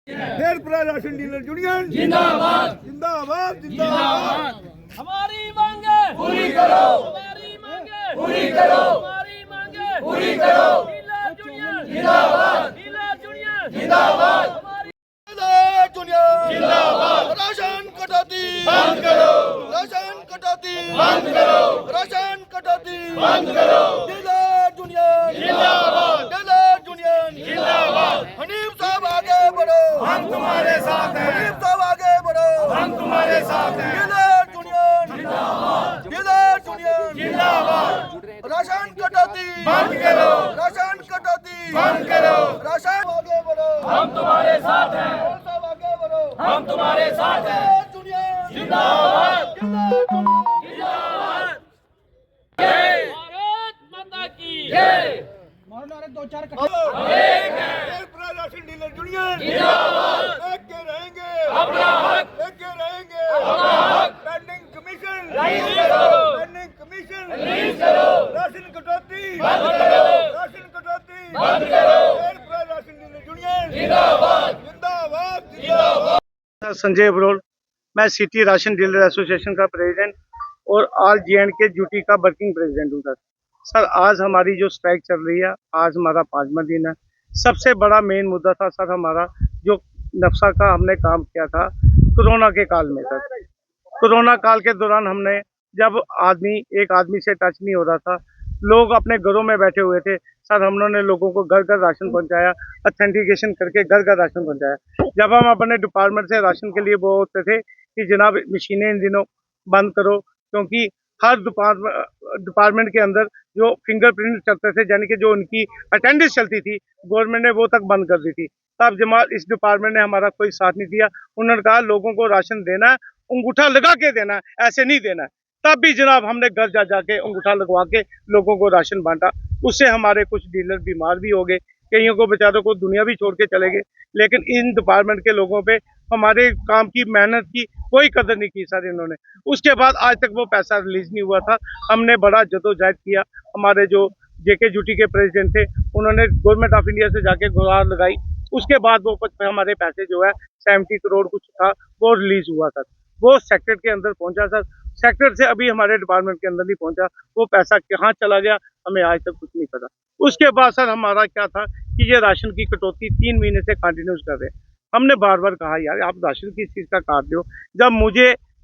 Sherpura ration dealer union जिंदाबाद जिंदाबाद जिंदाबाद। हमारी मांगे पूरी करो, हमारी मांगे पूरी करो, हमारी मांगे पूरी करो। डीलर यूनियन जिंदाबाद, डीलर यूनियन जिंदाबाद, हमारी यूनियन जिंदाबाद। राशन कटौती बंद करो, राशन कटौती बंद करो, राशन कटौती बंद करो। डीलर यूनियन जिंदाबाद, डीलर यूनियन जिंदाबाद। हनीफ साहब आगे बढ़ो, हम तुम्हारे साथ हैं, हनीफ साहब आगे बढ़ो, हम तुम्हारे साथ हैं। डीलर यूनियन डीलर यूनियन जिंदाबाद, राशन कटौती बंद करो, राशन कटौती बंद करो। राशन आगे बढ़ो, हम तुम्हारे साथ हैं, हनीफ साहब आगे बढ़ो, हम तुम्हारे साथ हैं। डीलर यूनियन जिंदाबाद, डीलर यूनियन जिंदाबाद। जय भारत माता की जय। शेरपुरा राशन डीलर यूनियन जिंदाबाद, लेके रहेंगे अपना हक लेके रहेंगे अपना हक पेंडिंग कमीशन रिलीज करो, पेंडिंग कमीशन रिलीज करो, राशन कटौती बंद करो, राशन कटौती बंद करो। शेरपुरा राशन डीलर यूनियन जिंदाबाद, जिंदाबाद जिंदाबाद। संजय बरोल, मैं सिटी राशन डीलर एसोसिएशन का प्रेसिडेंट और ऑल JNK ड्यूटी का वर्किंग प्रेसिडेंट हूँ सर। आज हमारी जो स्ट्राइक चल रही है, आज हमारा 5वां दिन है। सबसे बड़ा मेन मुद्दा था सर हमारा जो नक्शा का हमने काम किया था कोरोना के काल में सर। कोरोना काल के दौरान हमने जब एक आदमी से टच नहीं हो रहा था, लोग अपने घरों में बैठे हुए थे सर, हम लोगों ने लोगों को घर घर राशन पहुंचाया, ऑथेंटिकेशन करके घर घर राशन पहुंचाया। जब हम अपने डिपार्टमेंट से राशन के लिए वो होते थे कि जनाब मशीनें इन दिनों बंद करो, क्योंकि हर डिपार्टमेंट के अंदर जो फिंगरप्रिंट चलते थे, यानी कि जो उनकी अटेंडेंस चलती थी, गवर्नमेंट ने वो तक बंद कर दी थी। तब जमात इस डिपार्टमेंट ने हमारा कोई साथ नहीं दिया। उन्होंने कहा लोगों को राशन देना है, अंगूठा लगा के देना है, ऐसे नहीं देना है। तब भी जनाब हमने घर जा जाके अंगूठा लगवा के लोगों को राशन बांटा। उससे हमारे कुछ डीलर बीमार भी हो गए, कईयों को बेचारों को दुनिया भी छोड़ के चले गए। लेकिन इन डिपार्टमेंट के लोगों पे हमारे काम की मेहनत की कोई कदर नहीं की सर इन्होंने। उसके बाद आज तक वो पैसा रिलीज नहीं हुआ था। हमने बड़ा जदोजहद किया। हमारे जो JK ड्यूटी के प्रेसिडेंट थे, उन्होंने गवर्नमेंट ऑफ इंडिया से जाके गुहार लगाई। उसके बाद वो हमारे पैसे जो है 70 करोड़ कुछ था, वो रिलीज हुआ सर। वो सेक्टर के अंदर पहुंचा सर, सेक्टर से अभी हमारे डिपार्टमेंट के अंदर नहीं पहुंचा। वो पैसा कहाँ चला गया हमें आज तक कुछ नहीं पता। उसके बाद सर हमारा क्या था कि ये राशन की कटौती 3 महीने से कंटिन्यूस कर रहे हैं। हमने बार बार कहा यार आप राशन किस चीज़ का काट दो, जब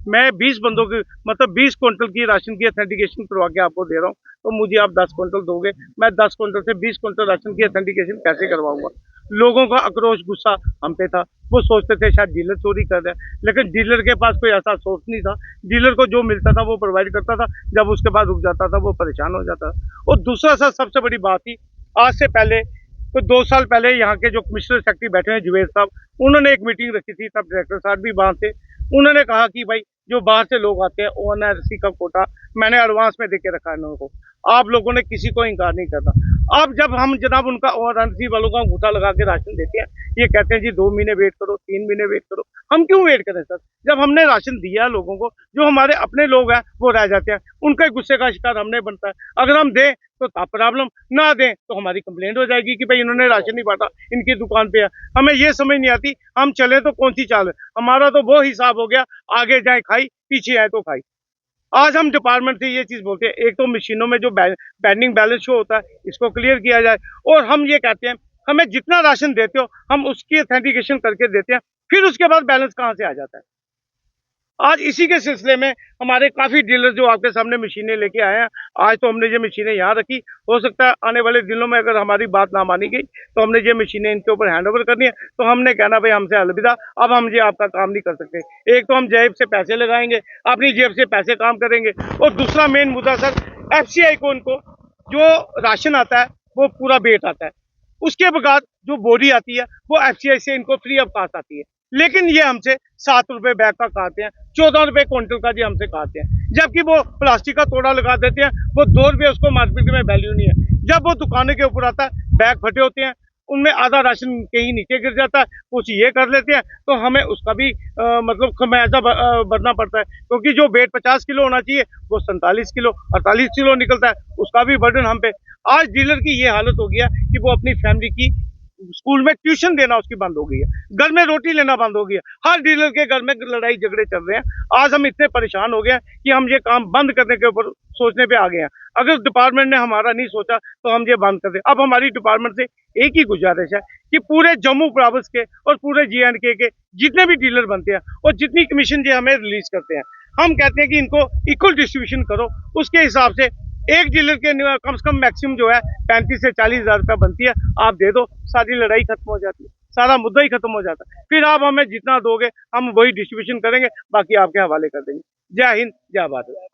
मैं 20 बंदों की मतलब 20 क्विंटल की राशन की ऑथेंटिकेशन करवा के आपको दे रहा हूँ, तो मुझे आप 10 क्विंटल दोगे। मैं 10 क्विंटल से 20 क्विंटल राशन की ऑथेंटिकेशन कैसे करवाऊंगा। लोगों का आक्रोश गुस्सा हम पे था। वो सोचते थे शायद डीलर चोरी कर रहे हैं, लेकिन डीलर के पास कोई ऐसा सोर्स नहीं था। डीलर को जो मिलता था वो प्रोवाइड करता था, जब उसके बाद रुक जाता था वो परेशान हो जाता था। और दूसरा सर सबसे बड़ी बात थी, आज से पहले तो 2 साल पहले यहाँ के जो कमिश्नर सेक्रेटरी बैठे हैं जुबेर साहब, उन्होंने एक मीटिंग रखी थी, तब डायरेक्टर साहब भी वहाँ थे। उन्होंने कहा कि भाई जो बाहर से लोग आते हैं ONRC का कोटा मैंने एडवांस में देके रखा है इन लोगों को, आप लोगों ने किसी को इनकार नहीं करना। अब जब हम जनाब उनका ONRC वालों का अंगूठा लगा के राशन देते हैं, ये कहते हैं जी 2 महीने वेट करो, 3 महीने वेट करो। हम क्यों वेट करें सर, जब हमने राशन दिया लोगों को, जो हमारे अपने लोग हैं वो रह जाते हैं, उनके गुस्से का शिकार हमने बनता है। अगर हम दें तो तब प्रॉब्लम, ना दें तो हमारी कंप्लेंट हो जाएगी कि भाई इन्होंने राशन नहीं बांटा, इनकी दुकान पे है। हमें ये समझ नहीं आती हम चले तो कौन सी चाल है। हमारा तो वो हिसाब हो गया, आगे जाए खाई पीछे आए तो खाई। आज हम डिपार्टमेंट से ये चीज बोलते हैं, एक तो मशीनों में जो पेंडिंग बैलेंस शो होता है इसको क्लियर किया जाए, और हम ये कहते हैं हमें जितना राशन देते हो हम उसकी ऑथेंटिकेशन करके देते हैं, फिर उसके बाद बैलेंस कहाँ से आ जाता है। आज इसी के सिलसिले में हमारे काफी डीलर जो आपके सामने मशीनें लेके आए हैं, आज तो हमने ये मशीनें यहाँ रखी। हो सकता है आने वाले दिनों में अगर हमारी बात ना मानी गई तो हमने ये मशीनें इनके ऊपर हैंड ओवर करनी है, तो हमने कहना भाई हमसे अलविदा, अब हम ये आपका काम नहीं कर सकते। एक तो हम जेब से पैसे लगाएंगे, अपनी जेब से पैसे काम करेंगे, और दूसरा मेन मुद्दा सर FCI को उनको जो राशन आता है वो पूरा वेट आता है, उसके बाद जो बोरी आती है वो FCI से इनको फ्री ऑफ कास्ट आती है। लेकिन ये हमसे 7 रुपए बैग का काटते हैं, 14 रुपए क्विंटल का जी हमसे काटते हैं, जबकि वो प्लास्टिक का तोड़ा लगा देते हैं, वो 2 रुपए उसको मार्केट में वैल्यू नहीं है। जब वो दुकानों के ऊपर आता है, बैग फटे होते हैं, उनमें आधा राशन कहीं नीचे गिर जाता है, कुछ ये कर लेते हैं, तो हमें उसका भी मतलब खमियाजा भरना पड़ता है, क्योंकि जो वेट 50 किलो होना चाहिए वो 47 किलो 48 किलो निकलता है, उसका भी बर्डन हम पे। आज डीलर की ये हालत हो गया कि वो अपनी फैमिली की स्कूल में ट्यूशन देना उसकी बंद हो गई है, घर में रोटी लेना बंद हो गया, हर डीलर के घर में लड़ाई झगड़े चल रहे हैं। आज हम इतने परेशान हो गए हैं कि हम ये काम बंद करने के ऊपर सोचने पे आ गए हैं। अगर डिपार्टमेंट ने हमारा नहीं सोचा तो हम ये बंद कर दें। अब हमारी डिपार्टमेंट से एक ही गुजारिश है कि पूरे जम्मू प्रोविंस के और पूरे JNK के जितने भी डीलर बनते हैं और जितनी कमीशन ये हमें रिलीज करते हैं, हम कहते हैं कि इनको इक्वल डिस्ट्रीब्यूशन करो। उसके हिसाब से एक डीलर के कम से कम मैक्सिमम जो है 35 से 40 हजार रुपया बनती है, आप दे दो, सारी लड़ाई खत्म हो जाती है, सारा मुद्दा ही खत्म हो जाता है। फिर आप हमें जितना दोगे हम वही डिस्ट्रीब्यूशन करेंगे, बाकी आपके हवाले कर देंगे। जय हिंद, जय भारत।